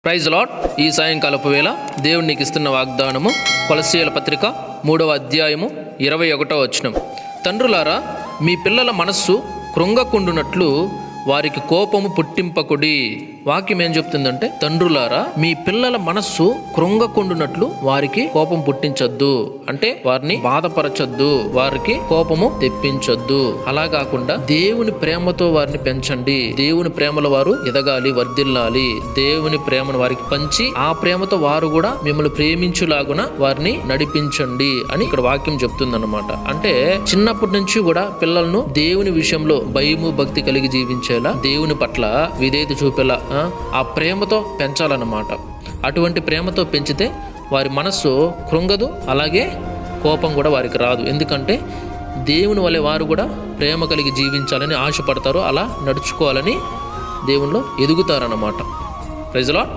Praise lord. ఈ సాయంకాలపు వేళ దేవుడు నీకు ఇస్తున్న వాగ్దానము కొలస్సీయుల పత్రిక 3వ అధ్యాయము 21వ వచనం. తండ్రులారా, మీ పిల్లల మనస్సు కృంగకుండునట్లు వారికి కోపము పుట్టింపకుడి. వాక్యం ఏం చెప్తుందంటే, తండ్రులారా మీ పిల్లల మనస్సు కృంగకుండునట్లు వారికి కోపం పుట్టించొద్దు, అంటే వారిని బాధపరచొద్దు, వారికి కోపము తెప్పించొద్దు. అలా కాకుండా దేవుని ప్రేమతో వారిని పెంచండి. దేవుని ప్రేమలో వారు ఎదగాలి, వర్ధిల్లాలి. దేవుని ప్రేమను వారికి పంచి ఆ ప్రేమతో వారు కూడా మిమ్మల్ని ప్రేమించులాగున వారిని నడిపించండి అని ఇక్కడ వాక్యం చెప్తుందన్నమాట. అంటే చిన్నప్పటి నుంచి కూడా పిల్లలను దేవుని విషయంలో భయము భక్తి కలిగి జీవించేలా, దేవుని పట్ల విధేయత చూపేలా ఆ ప్రేమతో పెంచాలన్నమాట. అటువంటి ప్రేమతో పెంచితే వారి మనస్సు కృంగదు, అలాగే కోపం కూడా వారికి రాదు. ఎందుకంటే దేవుని వలె వారు కూడా ప్రేమ కలిగి జీవించాలని ఆశపడతారు, అలా నడుచుకోవాలని దేవునిలో ఎదుగుతారన్నమాట. Praise lord.